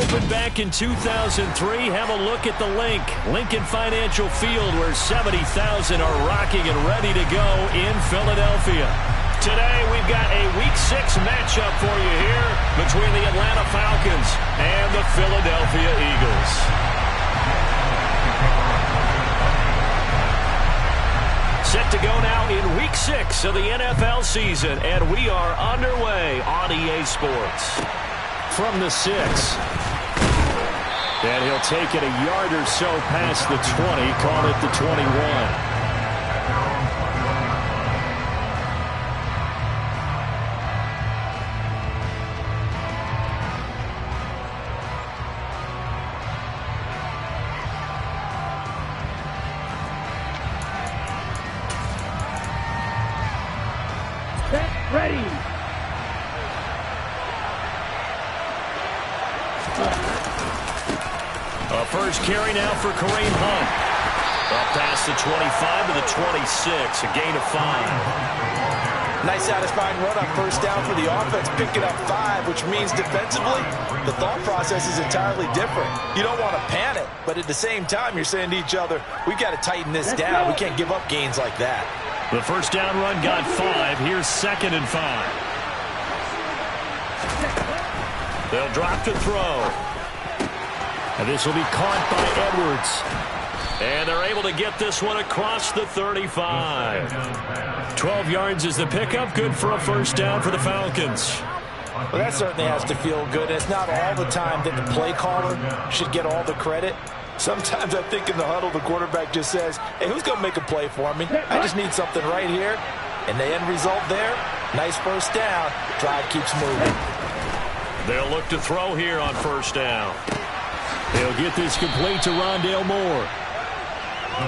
opened back in 2003. Have a look at the link. Lincoln Financial Field, where 70,000 are rocking and ready to go in Philadelphia. Today, we've got a Week 6 matchup for you here between the Atlanta Falcons and the Philadelphia Eagles. Set to go now in Week 6 of the NFL season, and we are underway on EA Sports. From the 6. And he'll take it a yard or so past the 20, call it the 21. Ready. A first carry now for Kareem Hunt. Up past the 25 to the 26, a gain of 5. Nice satisfying run on first down for the offense, picking up 5, which means defensively, the thought process is entirely different. You don't want to panic, but at the same time, you're saying to each other, we've got to tighten this down. We can't give up gains like that. The first down run got 5. Here's 2nd and 5. They'll drop to throw. And this will be caught by Edwards. And they're able to get this one across the 35. 12 yards is the pickup. Good for a first down for the Falcons. Well, that certainly has to feel good. It's not all the time that the play caller should get all the credit. Sometimes I think in the huddle, the quarterback just says, hey, who's going to make a play for me? I just need something right here. And the end result there, nice first down. Drive keeps moving. They'll look to throw here on first down. They'll get this complete to Rondale Moore.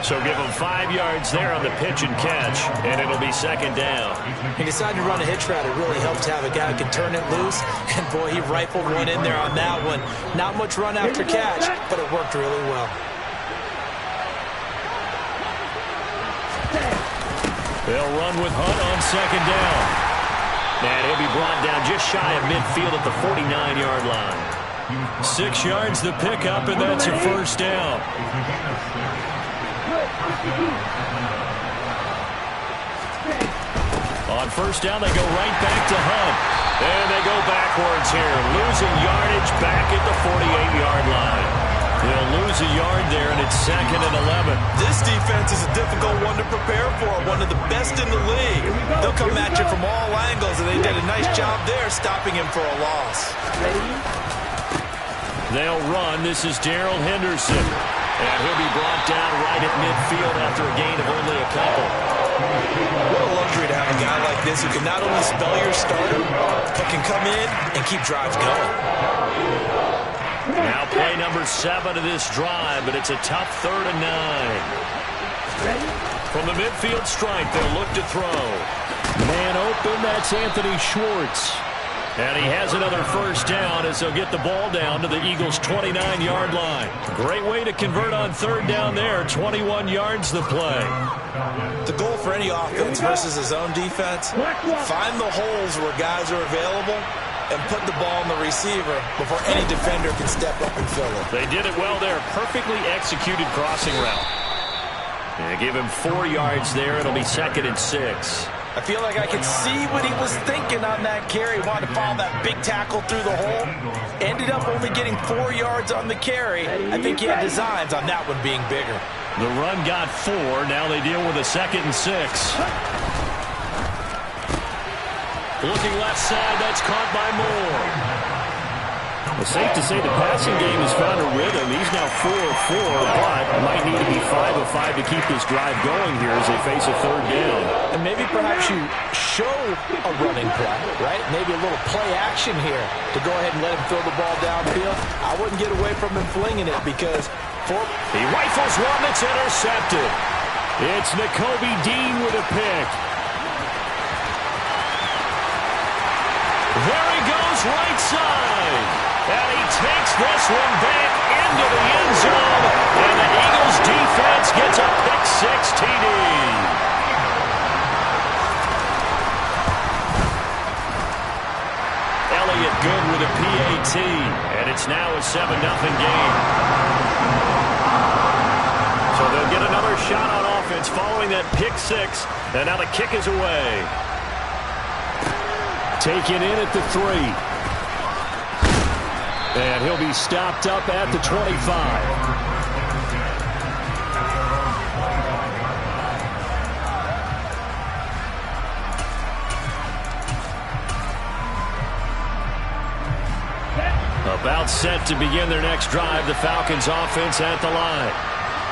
So give him 5 yards there on the pitch and catch, and it'll be 2nd down. He decided to run a hitch route. It really helps to have a guy who can turn it loose. And, boy, he rifled one in there on that one. Not much run after catch, but it worked really well. They'll run with Hunt on 2nd down. And he'll be brought down just shy of midfield at the 49-yard line. 6 yards the pickup, and that's a first down. On first down, they go right back to Hunt. And they go backwards here, losing yardage back at the 48-yard line. They'll lose a yard there, and it's 2nd and 11. This defense is a difficult one to prepare for, one of the best in the league. They'll come at you from all angles, and they did a nice job there stopping him for a loss. They'll run. This is Darrell Henderson. And he'll be brought down right at midfield after a gain of only a couple. What a luxury to have a guy like this who can not only spell your starter, but can come in and keep drives going. Now play number 7 of this drive, but it's a tough 3rd and 9. From the midfield stripe, they'll look to throw. Man open, that's Anthony Schwartz. And he has another first down as they'll get the ball down to the Eagles' 29-yard line. Great way to convert on 3rd down there. 21 yards the play. The goal for any offense versus his own defense, find the holes where guys are available and put the ball in the receiver before any defender can step up and fill it. They did it well there. Perfectly executed crossing route. And give him 4 yards there. It'll be 2nd and 6. I feel like I could see what he was thinking on that carry. Wanted to follow that big tackle through the hole. Ended up only getting 4 yards on the carry. I think he had designs on that one being bigger. The run got 4. Now they deal with a 2nd and 6. Looking left side, that's caught by Moore. It's safe to say the passing game has found a rhythm. He's now 4 of 4, but might need to be 5 of 5 to keep this drive going here as they face a 3rd down. And maybe perhaps you show a running play, right? Maybe a little play action here to go ahead and let him throw the ball downfield. I wouldn't get away from him flinging it because he rifles one that's intercepted. It's Nakobe Dean with a pick. There he goes, right side. And he takes this one back into the end zone. And the Eagles defense gets a pick-6 TD. Elliott good with a PAT, and it's now a 7-0 game. So they'll get another shot on offense following that pick six, and now the kick is away. Taken in at the 3. And he'll be stopped up at the 25. About set to begin their next drive, the Falcons offense at the line.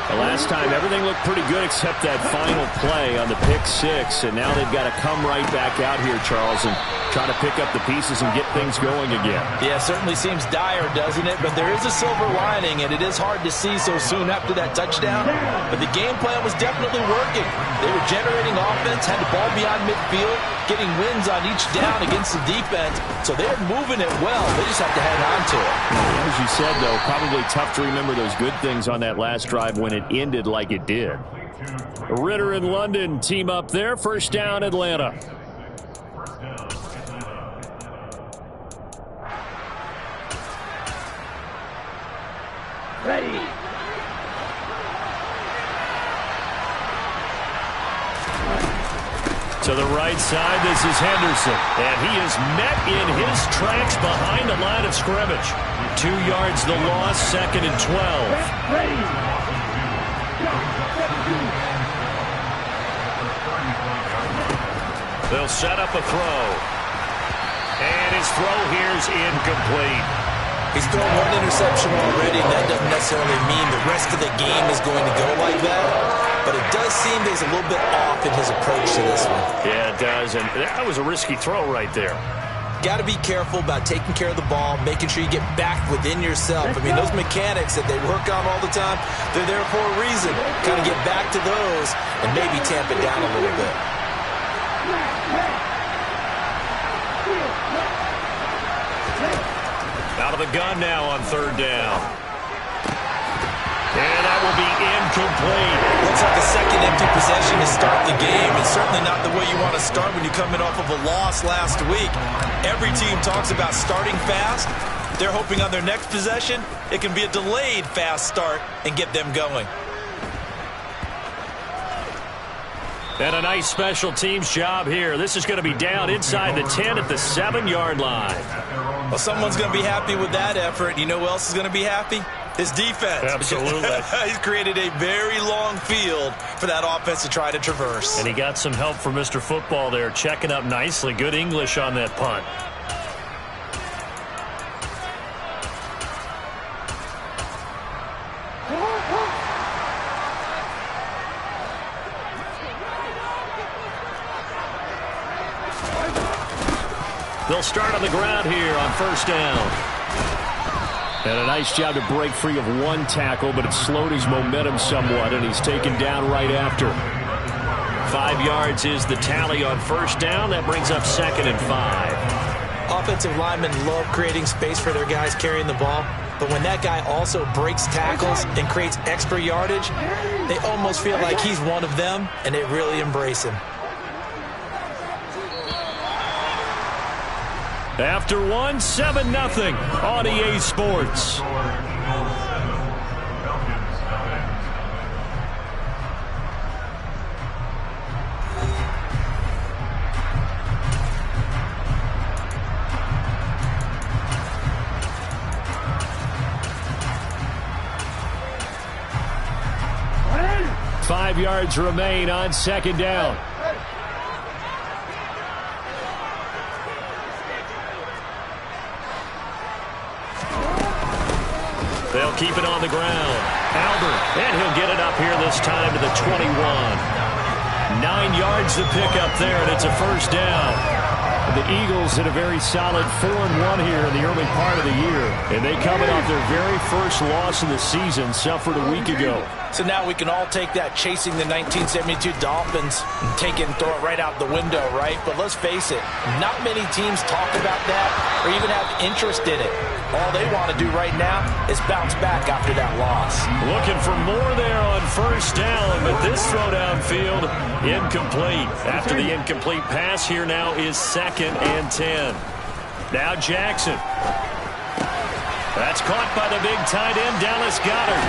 The last time, everything looked pretty good except that final play on the pick six, and now they've got to come right back out here, Charles, and try to pick up the pieces and get things going again. Yeah, it certainly seems dire, doesn't it? But there is a silver lining, and it is hard to see so soon after that touchdown. But the game plan was definitely working. They were generating offense, had the ball beyond midfield, getting wins on each down against the defense. So they're moving it well. They just have to hang on to it. As you said, though, probably tough to remember those good things on that last drive when it ended like it did. Ritter and London team up there. First down, Atlanta. Ready. To the right side, this is Henderson. And he is met in his tracks behind the line of scrimmage. 2 yards the loss, 2nd and 12. Ready. They'll set up a throw. And his throw here is incomplete. He's thrown one interception already, and that doesn't necessarily mean the rest of the game is going to go like that. But it does seem that he's a little bit off in his approach to this one. Yeah, it does, and that was a risky throw right there. Got to be careful about taking care of the ball, making sure you get back within yourself. I mean, those mechanics that they work on all the time, they're there for a reason. Kind of get back to those and maybe tamp it down a little bit. Out of the gun now on 3rd down. And that will be incomplete. Looks like a second empty possession to start the game. It's certainly not the way you want to start when you're coming off of a loss last week. Every team talks about starting fast. They're hoping on their next possession, it can be a delayed fast start and get them going. And a nice special teams job here. This is going to be down inside the 10 at the 7-yard line. Well, someone's going to be happy with that effort. You know who else is going to be happy? His defense. Absolutely. He's created a very long field for that offense to try to traverse. And he got some help from Mr. Football there, checking up nicely. Good English on that punt. They'll start on the ground here on 1st down. And a nice job to break free of one tackle, but it slowed his momentum somewhat, and he's taken down right after. 5 yards is the tally on 1st down. That brings up 2nd and 5. Offensive linemen love creating space for their guys carrying the ball, but when that guy also breaks tackles and creates extra yardage, they almost feel like he's one of them, and they really embrace him. After 1, 7-0 on EA Sports. Ready. 5 yards remain on 2nd down. They'll keep it on the ground. Albert, and he'll get it up here this time to the 21. 9 yards to pick up there, and it's a 1st down. The Eagles had a very solid 4-1 here in the early part of the year, and they coming off their very first loss of the season, suffered a week ago. So now we can all take that chasing the 1972 Dolphins and take it and throw it right out the window, right? But let's face it, not many teams talk about that or even have interest in it. All they want to do right now is bounce back after that loss. Looking for more there on 1st down, but this throw downfield incomplete. After the incomplete pass, here now is 2nd and 10. Now Jackson. That's caught by the big tight end, Dallas Goedert.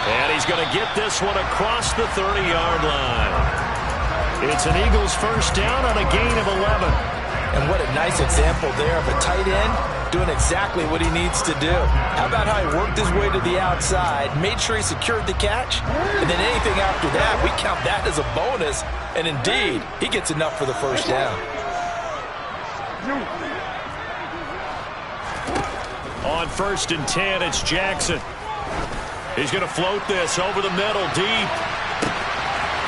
And he's going to get this one across the 30-yard line. It's an Eagles first down on a gain of 11. And what a nice example there of a tight end doing exactly what he needs to do. How about how he worked his way to the outside, made sure he secured the catch, and then anything after that, we count that as a bonus. And indeed, he gets enough for the first down. On 1st and 10, it's Jackson. He's going to float this over the middle, deep.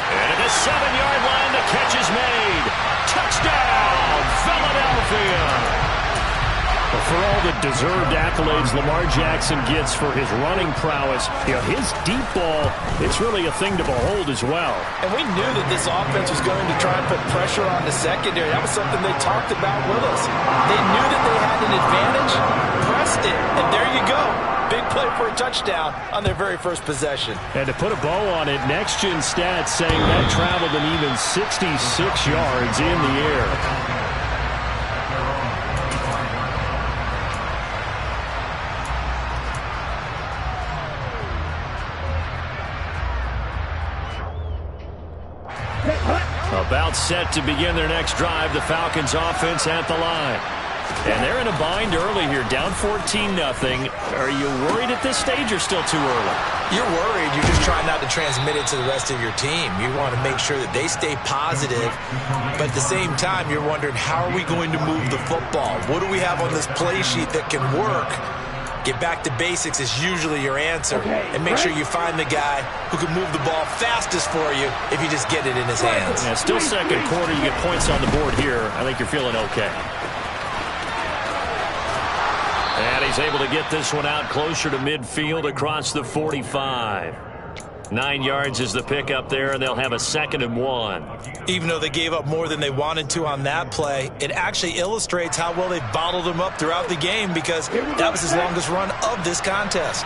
And at the 7-yard line, the catch is made. Touchdown, Philadelphia. For all the deserved accolades Lamar Jackson gets for his running prowess, his deep ball, it's really a thing to behold as well. And we knew that this offense was going to try and put pressure on the secondary. That was something they talked about with us. They knew that they had an advantage, pressed it, and there you go. Big play for a touchdown on their very first possession. And to put a bow on it, Next Gen Stats saying that traveled an even 66 yards in the air. About set to begin their next drive, the Falcons offense at the line. And they're in a bind early here, down 14-0. Are you worried at this stage or still too early? You're worried. You're just trying not to transmit it to the rest of your team. You want to make sure that they stay positive, but at the same time, you're wondering, how are we going to move the football? What do we have on this play sheet that can work? Get back to basics is usually your answer. And make sure you find the guy who can move the ball fastest for you if you just get it in his hands. Yeah, still second quarter. You get points on the board here. I think you're feeling okay. And he's able to get this one out closer to midfield across the 45. 9 yards is the pickup there, and they'll have a 2nd and 1. Even though they gave up more than they wanted to on that play, it actually illustrates how well they bottled them up throughout the game, because that was his longest run of this contest.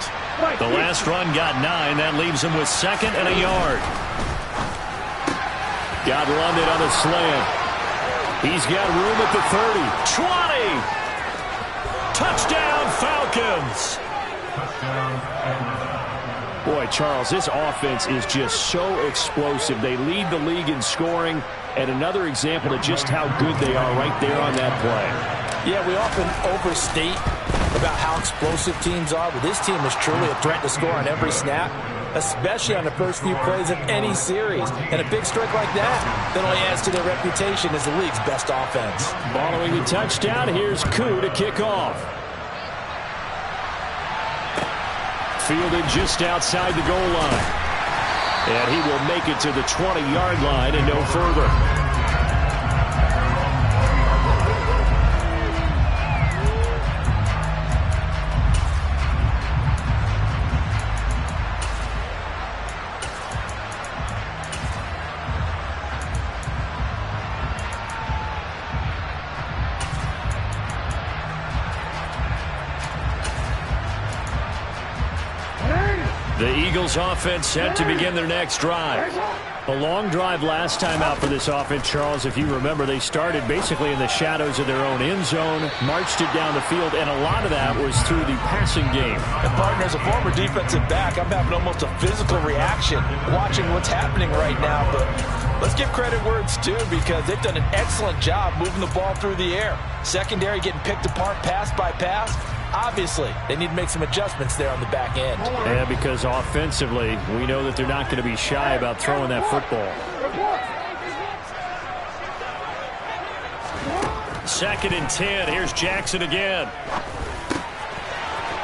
The last run got 9. That leaves him with 2nd and a yard. Got London on a slant. He's got room at the 30. 20! Touchdown, Falcons! Boy, Charles, this offense is just so explosive. They lead the league in scoring, and another example of just how good they are right there on that play. Yeah, we often overstate about how explosive teams are, but this team is truly a threat to score on every snap, especially on the first few plays of any series. And a big strike like that only adds to their reputation as the league's best offense. Following the touchdown, here's Koo to kick off. Fielded just outside the goal line. And he will make it to the 20-yard line and no further. The Eagles offense set to begin their next drive. A long drive last time out for this offense, Charles. If you remember, they started basically in the shadows of their own end zone, marched it down the field, and a lot of that was through the passing game. And partner, as a former defensive back, I'm having almost a physical reaction watching what's happening right now. But let's give credit where it's due, because they've done an excellent job moving the ball through the air. Secondary getting picked apart pass by pass. Obviously, they need to make some adjustments there on the back end. Yeah, because offensively, we know that they're not going to be shy about throwing that football. 2nd and 10. Here's Jackson again.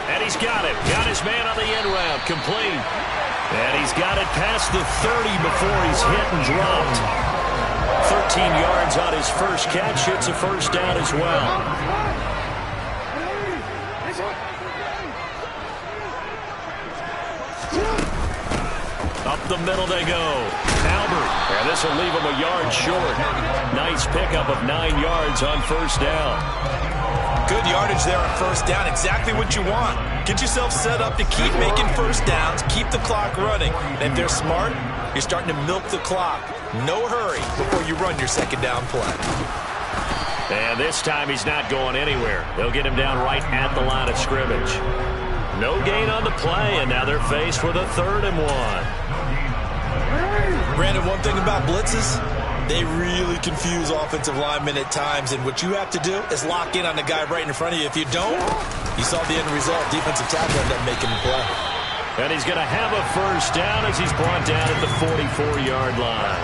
And he's got it. Got his man on the end route. Complete. And he's got it past the 30 before he's hit and dropped. 13 yards on his first catch. It's a first down as well. Up the middle they go. Albert. And this will leave him a yard short. Nice pickup of 9 yards on first down. Good yardage there on first down. Exactly what you want. Get yourself set up to keep making first downs. Keep the clock running. And if they're smart, you're starting to milk the clock. No hurry before you run your second down play. And this time he's not going anywhere. They'll get him down right at the line of scrimmage. No gain on the play, and now they're faced with a 3rd and 1. Brandon, one thing about blitzes, they really confuse offensive linemen at times, and what you have to do is lock in on the guy right in front of you. If you don't, you saw the end result. Defensive tackle ended up making the play. And he's going to have a 1st down as he's brought down at the 44-yard line.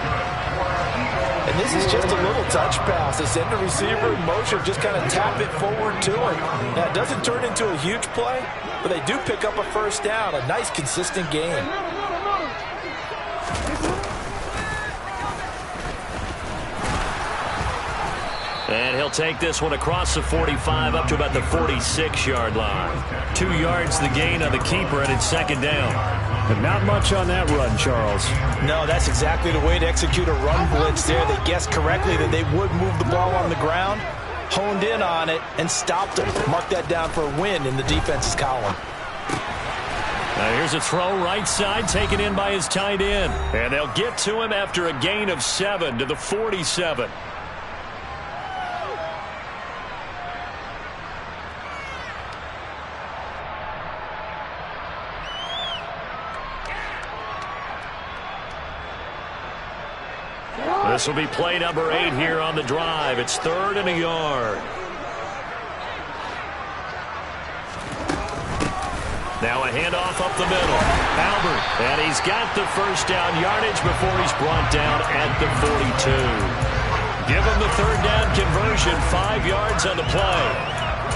And this is just a little touch pass. They send the receiver in motion, just kind of tap it forward to him. Now, it doesn't turn into a huge play, but they do pick up a 1st down. A nice, consistent game. And he'll take this one across the 45 up to about the 46-yard line. 2 yards the gain on the keeper, and it's 2nd down. But not much on that run, Charles. No, that's exactly the way to execute a run blitz there. They guessed correctly that they would move the ball on the ground, honed in on it, and stopped it. Mark that down for a win in the defense's column. Now here's a throw right side, taken in by his tight end. And they'll get to him after a gain of 7 to the 47. This will be play number 8 here on the drive. It's 3rd and a yard. Now a handoff up the middle. Albert, and he's got the 1st down yardage before he's brought down at the 42. Give him the 3rd down conversion, 5 yards on the play.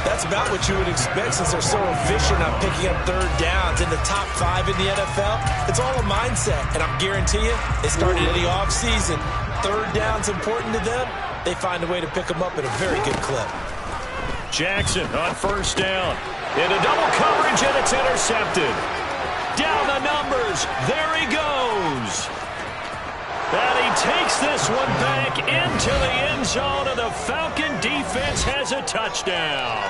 That's about what you would expect since they're so efficient on picking up 3rd downs. In the top 5 in the NFL, it's all a mindset. And I guarantee you, it started in the offseason. 3rd down's important to them. They find a way to pick them up at a very good clip. Jackson on 1st down. Into double coverage, and it's intercepted. Down the numbers. There he goes. And he takes this one back into the end zone, and the Falcon defense has a touchdown.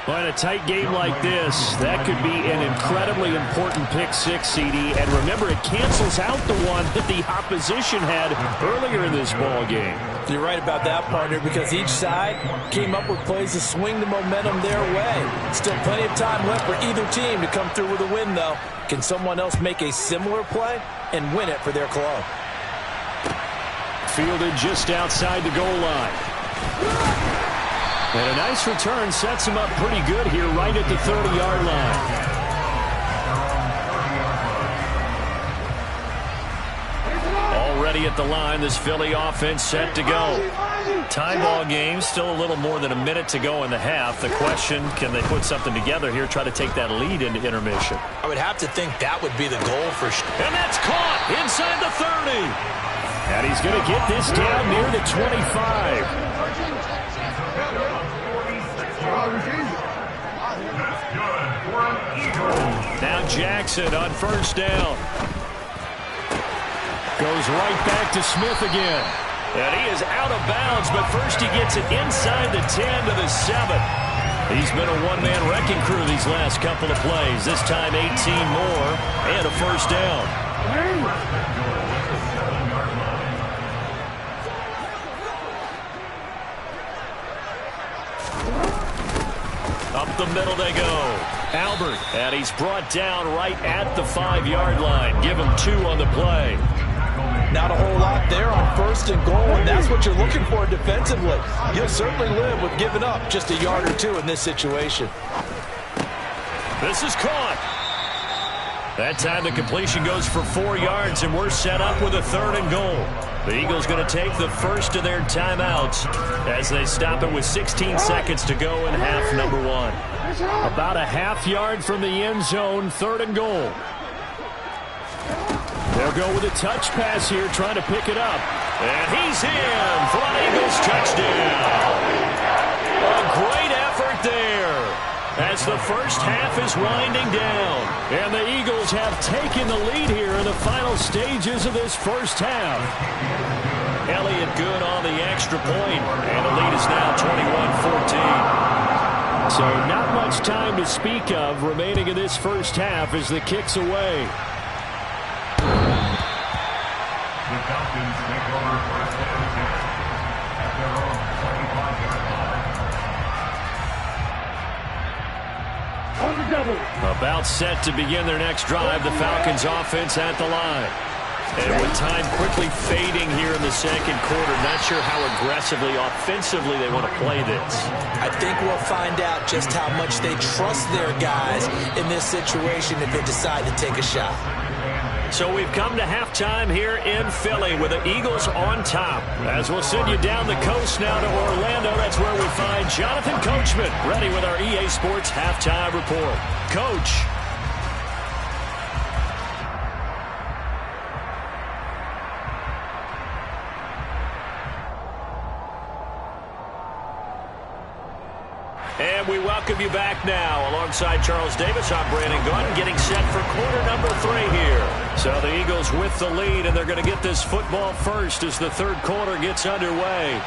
Well, in a tight game like this, that could be an incredibly important pick 6, CD. And remember, it cancels out the one that the opposition had earlier in this ball game. You're right about that, partner, because each side came up with plays to swing the momentum their way. Still plenty of time left for either team to come through with a win, though. Can someone else make a similar play and win it for their club? Fielded just outside the goal line. And a nice return sets him up pretty good here right at the 30-yard line. Already at the line, this Philly offense set to go. Tie ball game, still a little more than a minute to go in the half. The question, can they put something together here, try to take that lead into intermission? I would have to think that would be the goal for sure. And that's caught inside the 30. And he's going to get this down near the 25. Now Jackson on 1st down. Goes right back to Smith again. And he is out of bounds, but first he gets it inside the 10 to the 7. He's been a one-man wrecking crew these last couple of plays. This time 18 more and a 1st down. Up the middle they go. Albert, and he's brought down right at the 5-yard line. Give him 2 on the play. Not a whole lot there on 1st and goal, and that's what you're looking for defensively. You'll certainly live with giving up just a yard or 2 in this situation. This is caught. That time the completion goes for 4 yards, and we're set up with a 3rd and goal. The Eagles going to take the first of their timeouts as they stop it with 16 seconds to go in half number 1. About a half yard from the end zone, 3rd and goal. They'll go with a touch pass here, trying to pick it up. And he's in for an Eagles touchdown. A great effort there as the first half is winding down. And the Eagles have taken the lead here in the final stages of this first half. Elliott good on the extra point, and the lead is now 21-14. So not much time to speak of remaining in this first half as the kick's away. About set to begin their next drive, the Falcons offense at the line. And with time quickly fading here in the second quarter, not sure how aggressively, offensively they want to play this. I think we'll find out just how much they trust their guys in this situation if they decide to take a shot. So we've come to halftime here in Philly with the Eagles on top. As we'll send you down the coast now to Orlando, that's where we find Jonathan Coachman, ready with our EA Sports halftime report. Coach. And we welcome you back now. Alongside Charles Davis, I'm Brandon Gaudin, getting set for quarter number 3 here. So the Eagles with the lead, and they're going to get this football first as the third quarter gets underway.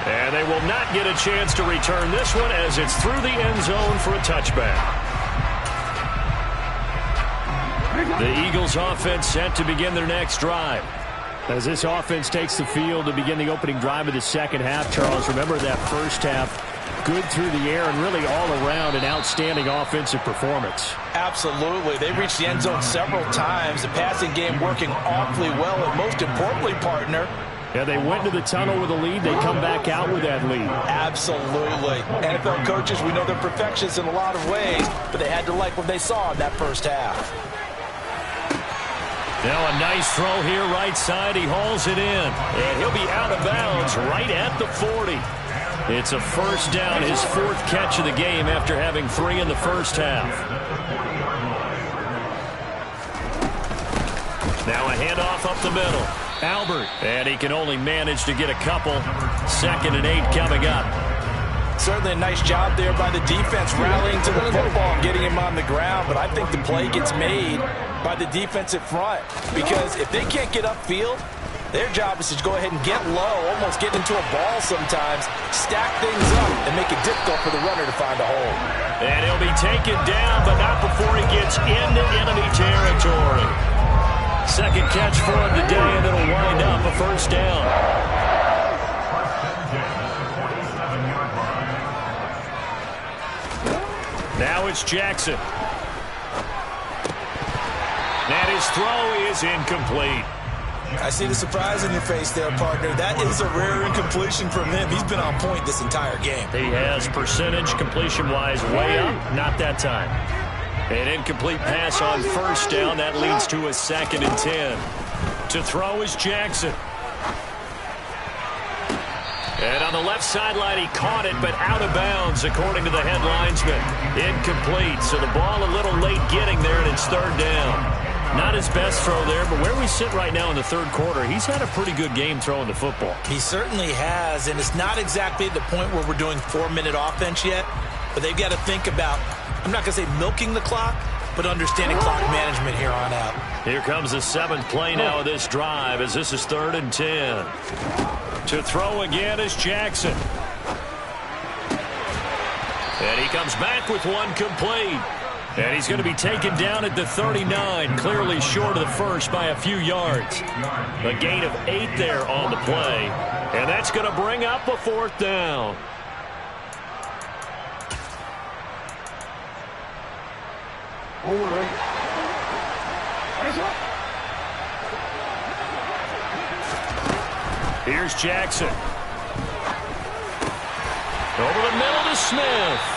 And they will not get a chance to return this one as it's through the end zone for a touchback. The Eagles offense set to begin their next drive. As this offense takes the field to begin the opening drive of the second half, Charles, remember that first half, good through the air and really all around an outstanding offensive performance. Absolutely. They reached the end zone several times. The passing game working awfully well, and most importantly, partner, yeah, they went to the tunnel with a lead. They come back out with that lead. Absolutely. NFL coaches, we know they're perfectionists in a lot of ways, but they had to like what they saw in that first half. Now a nice throw here right side. He hauls it in, and he'll be out of bounds right at the 40. It's a first down, his 4th catch of the game after having 3 in the first half. Now a handoff up the middle. Albert, and he can only manage to get a couple. 2nd and 8 coming up. Certainly a nice job there by the defense rallying to the football and getting him on the ground, but I think the play gets made by the defensive front because if they can't get upfield, their job is to go ahead and get low, almost get into a ball sometimes, stack things up, and make it difficult for the runner to find a hole. And he'll be taken down, but not before he gets into enemy territory. 2nd catch for him today, and it'll wind up a first down. Now it's Jackson. And his throw is incomplete. I see the surprise in your face there, partner. That is a rare incompletion from him. He's been on point this entire game. He has percentage completion-wise way up. Not that time. An incomplete pass on first down. That leads to a 2nd and 10. To throw is Jackson. And on the left sideline, he caught it, but out of bounds, according to the head linesman. Incomplete, so the ball a little late getting there, and it's 3rd down. Not his best throw there, but where we sit right now in the third quarter, he's had a pretty good game throwing the football. He certainly has, and it's not exactly at the point where we're doing 4-minute offense yet, but they've got to think about, I'm not going to say milking the clock, but understanding clock management here on out. Here comes the 7th play now of this drive as this is 3rd and 10. To throw again is Jackson. And he comes back with one complete. And he's going to be taken down at the 39, clearly short of the first by a few yards. A gain of 8 there on the play. And that's going to bring up a 4th down. Here's Jackson. Over the middle to Smith.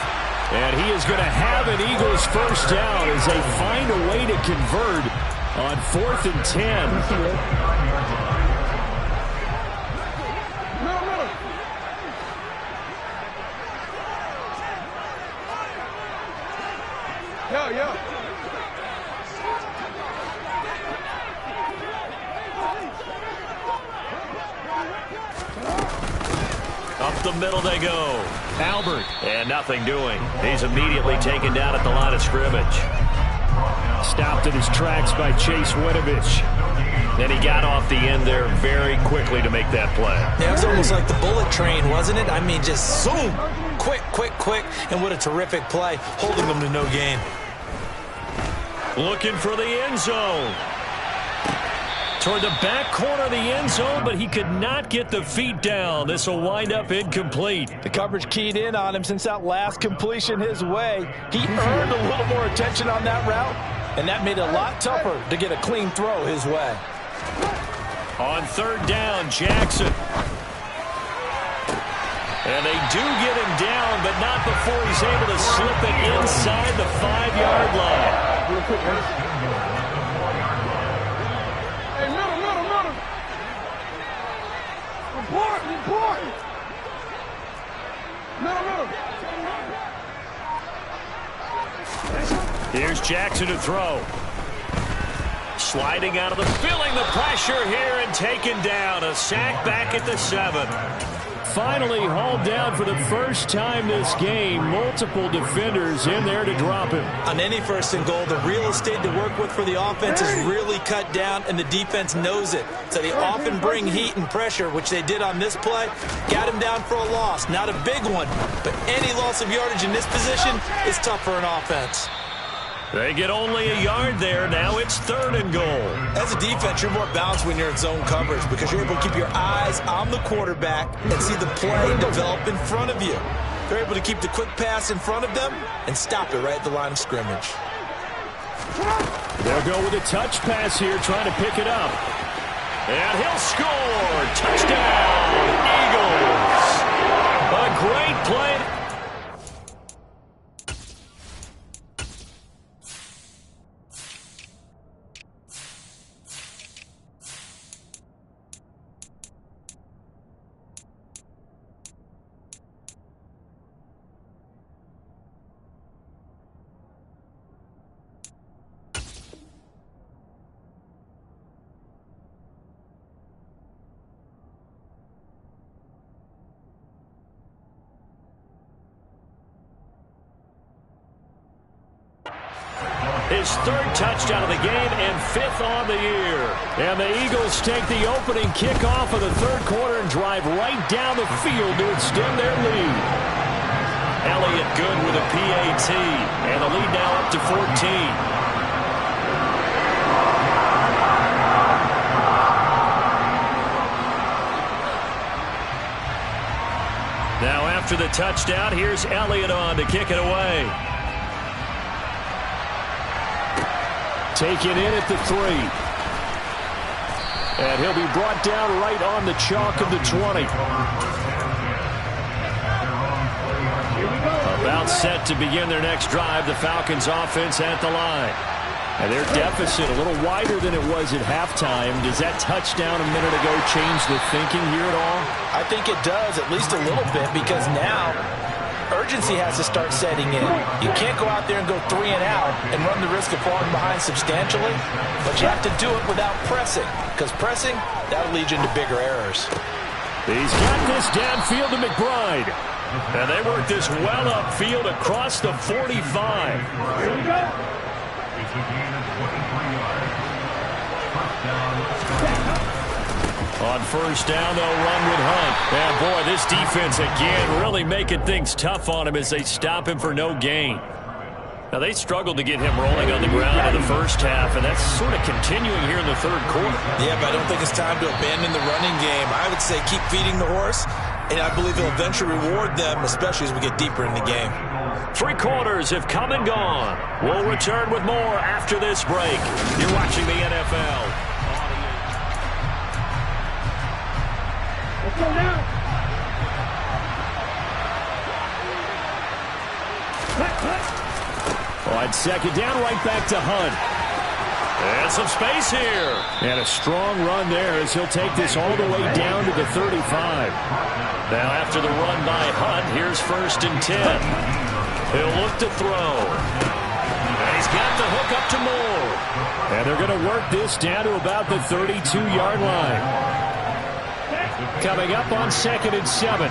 And he is going to have an Eagles first down as they find a way to convert on 4th and 10. Yeah. Up the middle they go. Albert. And nothing doing. He's immediately taken down at the line of scrimmage. Stopped in his tracks by Chase Winovich. And he got off the end there very quickly to make that play. Yeah, it was almost like the bullet train, wasn't it? I mean, just zoom. Quick. And what a terrific play, holding them to no gain. Looking for the end zone. Toward the back corner of the end zone, but he could not get the feet down. This will wind up incomplete. The coverage keyed in on him since that last completion his way. He earned a little more attention on that route, and that made it a lot tougher to get a clean throw his way. On third down, Jackson. And they do get him down, but not before he's able to slip it inside the 5-yard line. Hey, middle. Important. Middle. Here's Jackson to throw. Sliding out of feeling the pressure here and taken down. A sack back at the 7. Finally hauled down for the first time this game. Multiple defenders in there to drop him. On any first and goal, the real estate to work with for the offense is really cut down, and the defense knows it. So they often bring heat and pressure, which they did on this play. Got him down for a loss. Not a big one, but any loss of yardage in this position is tough for an offense. They get only a yard there. Now it's 3rd and goal. As a defense, you're more balanced when you're in zone coverage because you're able to keep your eyes on the quarterback and see the play develop in front of you. They're able to keep the quick pass in front of them and stop it right at the line of scrimmage. They'll go with a touch pass here, trying to pick it up. And he'll score. Touchdown, Eagles. A great play. His 3rd touchdown of the game and 5th on the year. And the Eagles take the opening kickoff of the 3rd quarter and drive right down the field to extend their lead. Elliott good with a PAT. And the lead now up to 14. Now after the touchdown, here's Elliott on to kick it away. Taken in at the 3. And he'll be brought down right on the chalk of the 20. About set to begin their next drive. The Falcons offense at the line. And their deficit a little wider than it was at halftime. Does that touchdown a minute ago change the thinking here at all? I think it does, at least a little bit, because now urgency has to start setting in. You can't go out there and go 3 and out and run the risk of falling behind substantially, but you have to do it without pressing, because pressing, that'll lead you into bigger errors. He's got this downfield to McBride. And they work this well upfield across the 45. Here we go. On first down, they'll run with Hunt. And boy, this defense again really making things tough on him as they stop him for no gain. Now, they struggled to get him rolling on the ground in the first half, and that's sort of continuing here in the 3rd quarter. Yeah, but I don't think it's time to abandon the running game. I would say keep feeding the horse, and I believe he'll eventually reward them, especially as we get deeper in the game. 3 quarters have come and gone. We'll return with more after this break. You're watching the NFL. Let's go now. On 2nd down, right back to Hunt. And some space here. And a strong run there as he'll take this all the way down to the 35. Now after the run by Hunt, here's 1st and 10. He'll look to throw. And he's got the hook up to Moore. And they're going to work this down to about the 32-yard line. Coming up on 2nd and 7.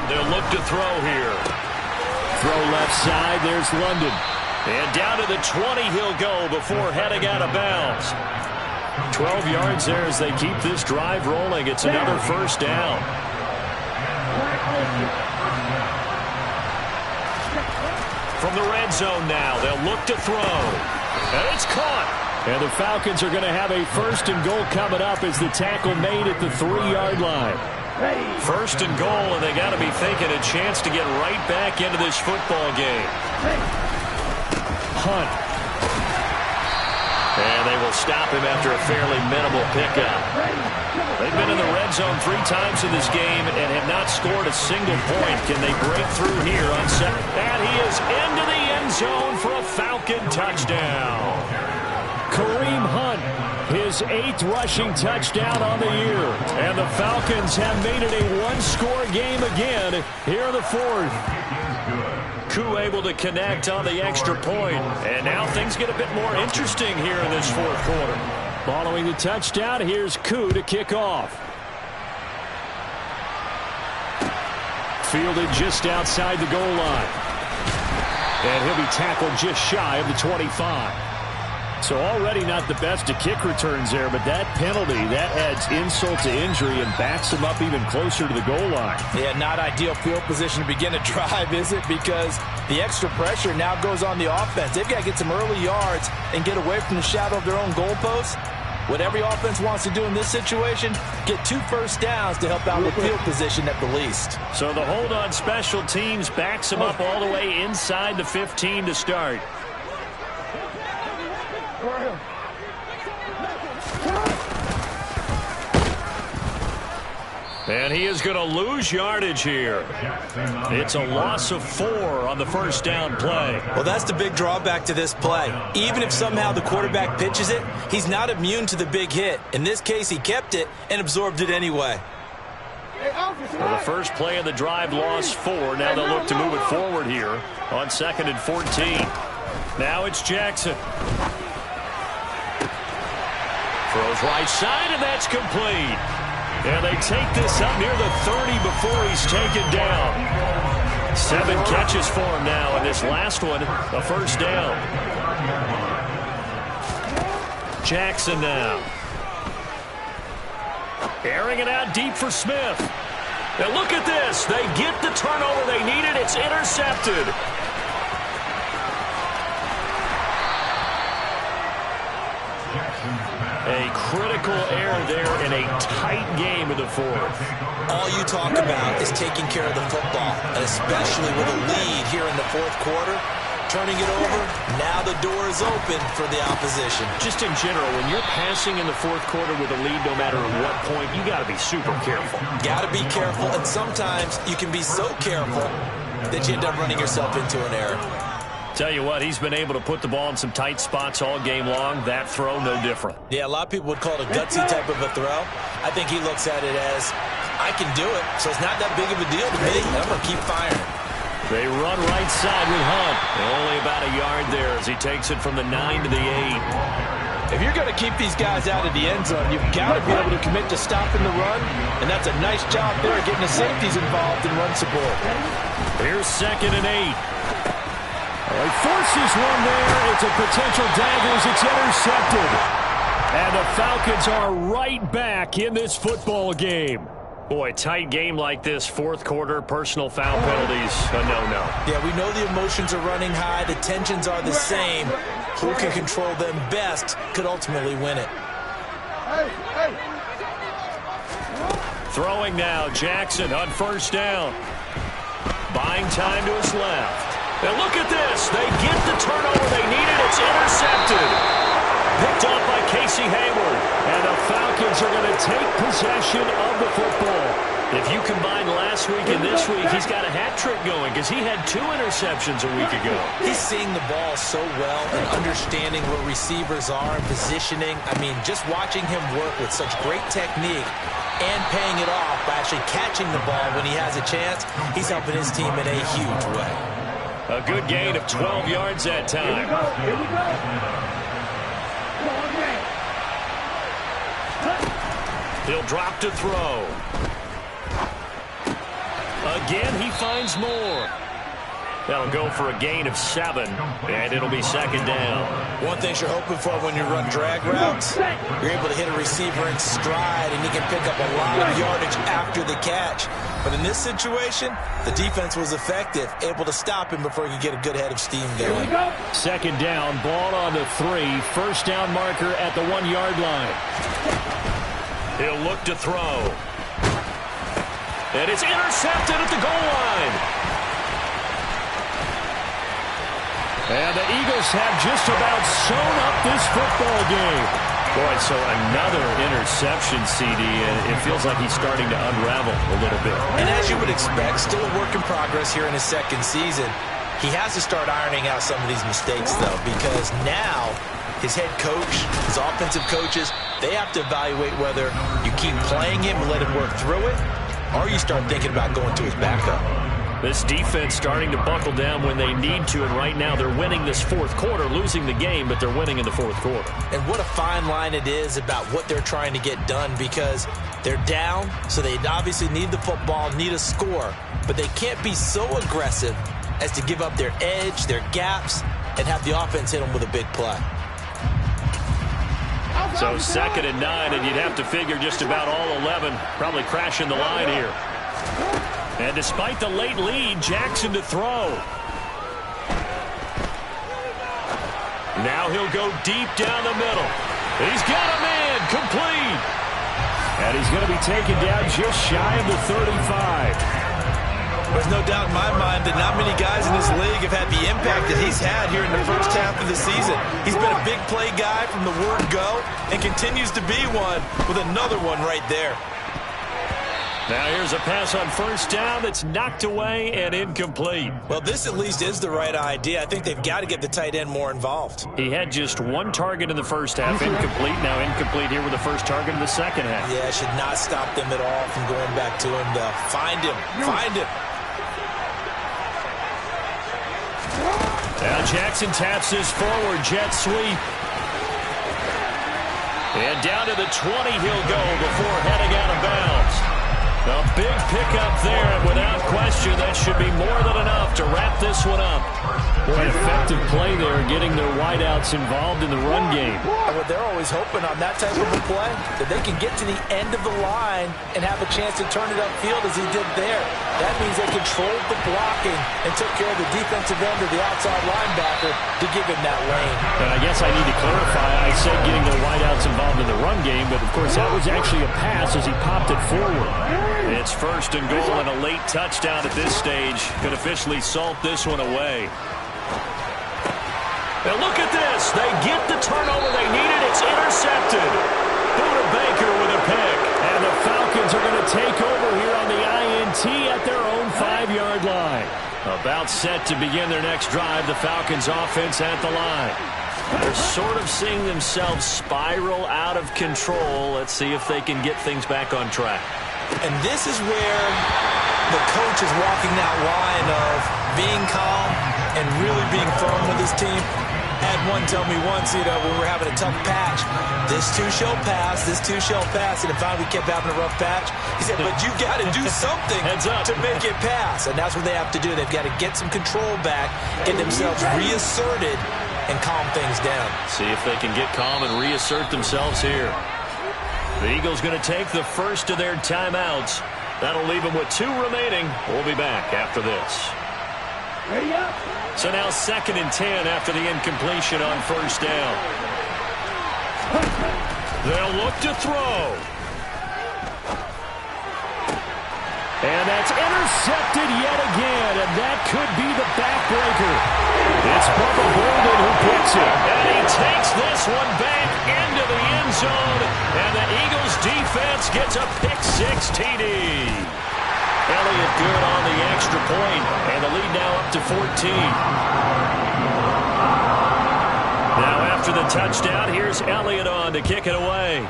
They'll look to throw here. Throw left side. There's London. And down to the 20 he'll go before heading out of bounds. 12 yards there as they keep this drive rolling. It's another 1st down. From the red zone now, they'll look to throw. And it's caught. And the Falcons are going to have a 1st and goal coming up as the tackle made at the 3-yard line. 1st and goal, and they got to be thinking a chance to get right back into this football game. Hunt. And they will stop him after a fairly minimal pickup. They've been in the red zone 3 times in this game and have not scored a single point. Can they break through here on second? And he is into the end zone for a Falcon touchdown. Kareem Hunt, his 8th rushing touchdown on the year. And the Falcons have made it a 1-score game again here in the 4th. Koo able to connect on the extra point. And now things get a bit more interesting here in this 4th quarter. Following the touchdown, here's Koo to kick off. Fielded just outside the goal line. And he'll be tackled just shy of the 25. So already not the best of kick returns there, but that penalty, that adds insult to injury and backs him up even closer to the goal line. Yeah, not ideal field position to begin a drive, is it? Because the extra pressure now goes on the offense. They've got to get some early yards and get away from the shadow of their own goalposts. What every offense wants to do in this situation, get 2 first downs to help out with field position at the least. So the hold on special teams backs him up all the way inside the 15 to start. And he is going to lose yardage here. It's a loss of 4 on the 1st down play. Well, that's the big drawback to this play. Even if somehow the quarterback pitches it, he's not immune to the big hit. In this case, he kept it and absorbed it anyway. Well, the first play of the drive lost 4. Now they'll look to move it forward here on 2nd and 14. Now it's Jackson. Throws right side, and that's complete. And they take this up near the 30 before he's taken down. 7 catches for him now, and this last one, a 1st down. Jackson now. Airing it out deep for Smith. Now look at this. They get the turnover they needed. It's intercepted. A critical error there in a tight game of the 4th. All you talk about is taking care of the football, and especially with a lead here in the 4th quarter. Turning it over, now the door is open for the opposition. Just in general, when you're passing in the 4th quarter with a lead, no matter at what point, you got to be super careful. Got to be careful, and sometimes you can be so careful that you end up running yourself into an error. Tell you what, he's been able to put the ball in some tight spots all game long. That throw, no different. Yeah, a lot of people would call it a gutsy type of a throw. I think he looks at it as, I can do it, so it's not that big of a deal to me, and I'm going to keep firing. They run right side with Hunt. Only about a yard there as he takes it from the 9 to the 8. If you're going to keep these guys out of the end zone, you've got to be able to commit to stopping the run, and that's a nice job there getting the safeties involved in run support. Here's 2nd and 8. He forces one there. It's a potential dagger as it's intercepted. And the Falcons are right back in this football game. Boy, tight game like this, 4th quarter, personal foul penalties, a no-no. Yeah, we know the emotions are running high. The tensions are the same. Who can control them best could ultimately win it. Throwing now, Jackson on 1st down. Buying time to his left. Now look at this. They get the turnover they needed. It's intercepted. Picked off by Casey Hayward. And the Falcons are going to take possession of the football. If you combine last week and this week, he's got a hat trick going because he had 2 interceptions a week ago. He's seeing the ball so well and understanding where receivers are and positioning. I mean, just watching him work with such great technique and paying it off by actually catching the ball when he has a chance, he's helping his team in a huge way. A good gain of 12 yards that time. Here we go. Here we go. He'll drop to throw. Again, he finds more. That'll go for a gain of 7, and it'll be second down. One thing you're hoping for when you run drag routes, you're able to hit a receiver in stride, and he can pick up a lot of yardage after the catch. But in this situation, the defense was effective, able to stop him before he could get a good head of steam going. Second down, ball on the 3. First down marker at the 1-yard line. He'll look to throw. And it's intercepted at the goal line. And the Eagles have just about sewn up this football game. Boy, so another interception, CD, and it feels like he's starting to unravel a little bit. And as you would expect, still a work in progress here in his second season. He has to start ironing out some of these mistakes, though, because now his head coach, his offensive coaches, they have to evaluate whether you keep playing him and let him work through it, or you start thinking about going to his backup. This defense starting to buckle down when they need to, and right now they're winning this fourth quarter, losing the game, but they're winning in the fourth quarter. And what a fine line it is about what they're trying to get done, because they're down, so they obviously need the football, need a score, but they can't be so aggressive as to give up their edge, their gaps, and have the offense hit them with a big play. So 2nd and 9, and you'd have to figure just about all 11 probably crashing the line here. And despite the late lead, Jackson to throw. Now he'll go deep down the middle. He's got a man complete. And he's going to be taken down just shy of the 35. There's no doubt in my mind that not many guys in this league have had the impact that he's had here in the first half of the season. He's been a big play guy from the word go and continues to be one with another one right there. Now here's a pass on first down that's knocked away and incomplete. Well, this at least is the right idea. I think they've got to get the tight end more involved. He had just 1 target in the first half, incomplete. Now incomplete here with the first target in the second half. Yeah, should not stop them at all from going back to him, though. Find him. Find him. Now Jackson taps his forward jet sweep. And down to the 20 he'll go before heading out of bounds. A big pickup there, and without question, that should be more than enough to wrap this one up. Boy, effective play there, getting their wideouts involved in the run game. Well, they're always hoping on that type of a play that they can get to the end of the line and have a chance to turn it upfield as he did there. That means they controlled the blocking and took care of the defensive end of the outside linebacker to give him that lane. And I guess I need to clarify, I said getting their wideouts involved in the run game, but of course that was actually a pass as he popped it forward. It's 1st and goal and a late touchdown at this stage. Could officially salt this one away. Now look at this. They get the turnover they needed. It's intercepted. Buda Baker with a pick. And the Falcons are going to take over here on the INT at their own 5-yard line. About set to begin their next drive. The Falcons offense at the line. They're sort of seeing themselves spiral out of control. Let's see if they can get things back on track. And this is where the coach is walking that line of being calm and really being firm with his team. Had one tell me once, when we were having a tough patch, this too shall pass, this too shall pass. And finally we kept having a rough patch. He said, but you got to do something to make it pass. And that's what they have to do. They've got to get some control back, get themselves reasserted, and calm things down. See if they can get calm and reassert themselves here. The Eagles going to take the first of their timeouts. That'll leave them with 2 remaining. We'll be back after this. Ready up. So now 2nd and 10 after the incompletion on first down. They'll look to throw. And that's intercepted yet again, and that could be the backbreaker. It's Bubba Bolden who picks it. And he takes this one back into the end zone, and the Eagles defense gets a pick-6 TD. Elliott good on the extra point, and the lead now up to 14. Now after the touchdown, here's Elliott on to kick it away.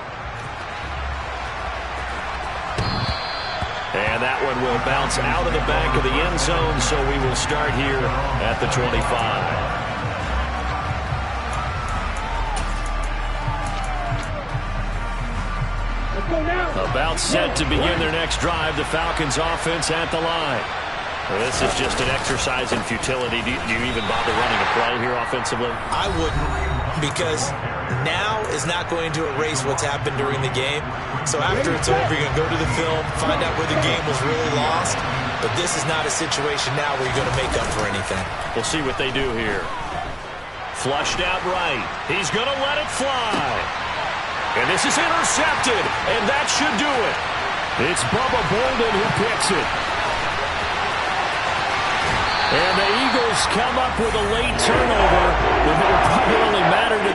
And that one will bounce out of the back of the end zone, so we will start here at the 25. About set to begin their next drive, the Falcons offense at the line. Well, this is just an exercise in futility. Do you even bother running a play here offensively? I wouldn't, because now is not going to erase what's happened during the game. So after it's over, you're going to go to the film, find out where the game was really lost. But this is not a situation now where you're going to make up for anything. We'll see what they do here. Flushed out right. He's going to let it fly. And this is intercepted, and that should do it. It's Bubba Bolden who picks it. And the Eagles come up with a late turnover. It will probably only matter to